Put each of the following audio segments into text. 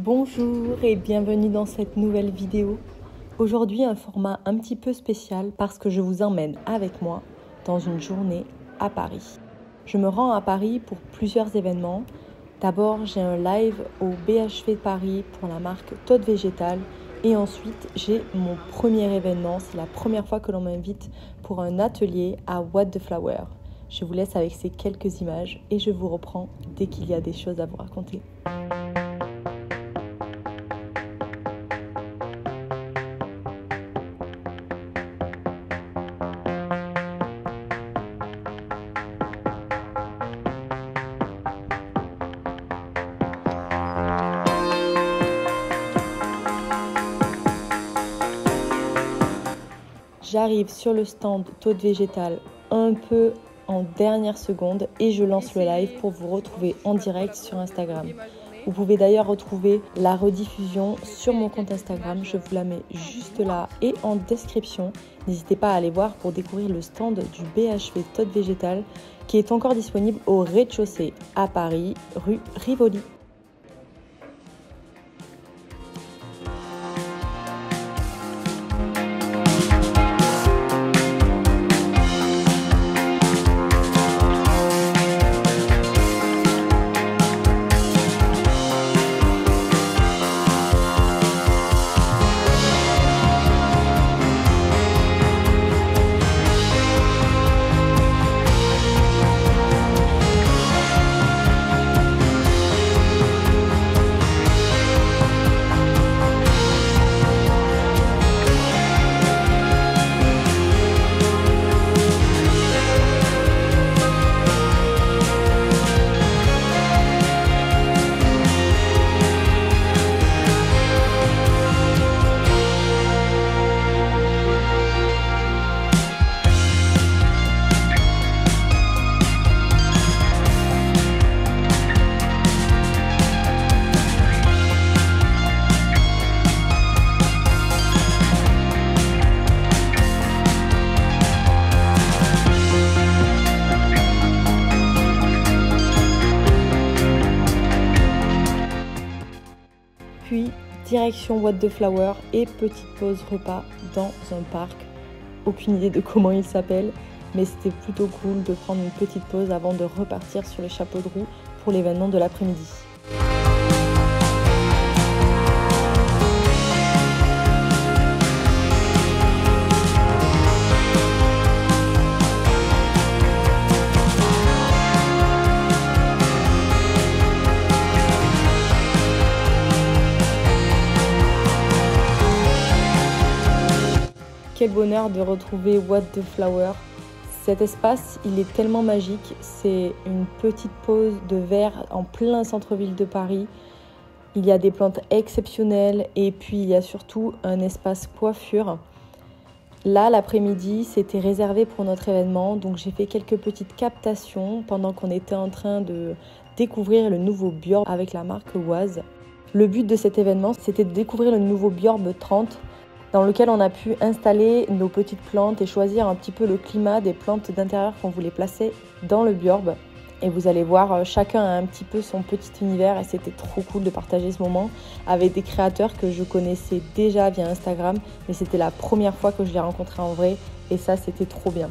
Bonjour et bienvenue dans cette nouvelle vidéo. Aujourd'hui un format un petit peu spécial parce que je vous emmène avec moi dans une journée à Paris. Je me rends à Paris pour plusieurs événements. D'abord j'ai un live au BHV de Paris pour la marque Todd Végétal et ensuite j'ai mon premier événement. C'est la première fois que l'on m'invite pour un atelier à What the Flower. Je vous laisse avec ces quelques images et je vous reprends dès qu'il y a des choses à vous raconter. J'arrive sur le stand Todd Végétal un peu en dernière seconde et je lance le live pour vous retrouver en direct sur Instagram. Vous pouvez d'ailleurs retrouver la rediffusion sur mon compte Instagram, je vous la mets juste là et en description. N'hésitez pas à aller voir pour découvrir le stand du BHV Todd Végétal qui est encore disponible au rez-de-chaussée à Paris, rue Rivoli. Puis direction What the Flower et petite pause repas dans un parc. Aucune idée de comment il s'appelle, mais c'était plutôt cool de prendre une petite pause avant de repartir sur les chapeaux de roue pour l'événement de l'après-midi. Quel bonheur de retrouver What the Flower. Cet espace, il est tellement magique. C'est une petite pause de verre en plein centre-ville de Paris. Il y a des plantes exceptionnelles et puis il y a surtout un espace coiffure. Là, l'après-midi, c'était réservé pour notre événement. Donc j'ai fait quelques petites captations pendant qu'on était en train de découvrir le nouveau Bjorb avec la marque Oise. Le but de cet événement, c'était de découvrir le nouveau Bjorb 30 dans lequel on a pu installer nos petites plantes et choisir un petit peu le climat des plantes d'intérieur qu'on voulait placer dans le Bjorb. Et vous allez voir, chacun a un petit peu son petit univers et c'était trop cool de partager ce moment avec des créateurs que je connaissais déjà via Instagram, mais c'était la première fois que je les rencontrais en vrai et ça, c'était trop bien.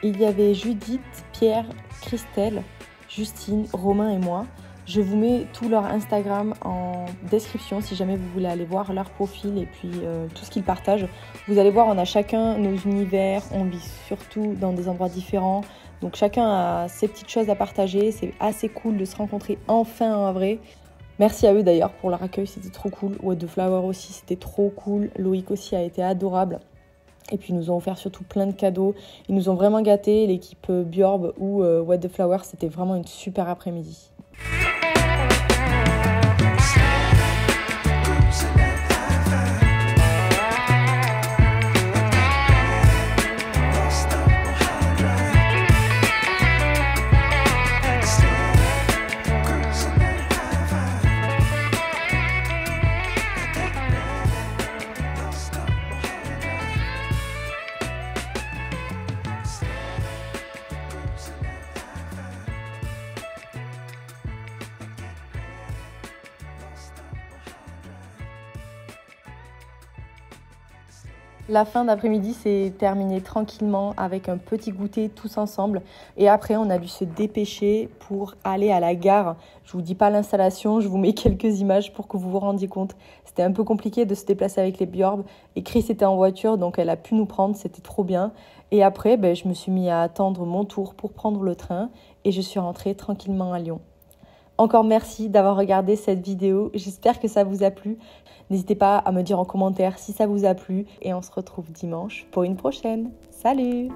il y avait Judith, Pierre, Christelle, Justine, Romain et moi. Je vous mets tout leur Instagram en description si jamais vous voulez aller voir leur profil et puis tout ce qu'ils partagent. Vous allez voir, on a chacun nos univers, on vit surtout dans des endroits différents. Donc chacun a ses petites choses à partager, c'est assez cool de se rencontrer enfin en vrai. Merci à eux d'ailleurs pour leur accueil, c'était trop cool. What the Flower aussi, c'était trop cool. Loïc aussi a été adorable. Et puis ils nous ont offert surtout plein de cadeaux. Ils nous ont vraiment gâtés, l'équipe Bjorb ou What the Flower, c'était vraiment une super après-midi. La fin d'après-midi s'est terminée tranquillement avec un petit goûter tous ensemble. Et après, on a dû se dépêcher pour aller à la gare. Je vous dis pas l'installation, je vous mets quelques images pour que vous vous rendiez compte. C'était un peu compliqué de se déplacer avec les Bjorb. Et Chris était en voiture, donc elle a pu nous prendre, c'était trop bien. Et après, je me suis mis à attendre mon tour pour prendre le train. Et je suis rentrée tranquillement à Lyon. Encore merci d'avoir regardé cette vidéo, j'espère que ça vous a plu. N'hésitez pas à me dire en commentaire si ça vous a plu et on se retrouve dimanche pour une prochaine. Salut!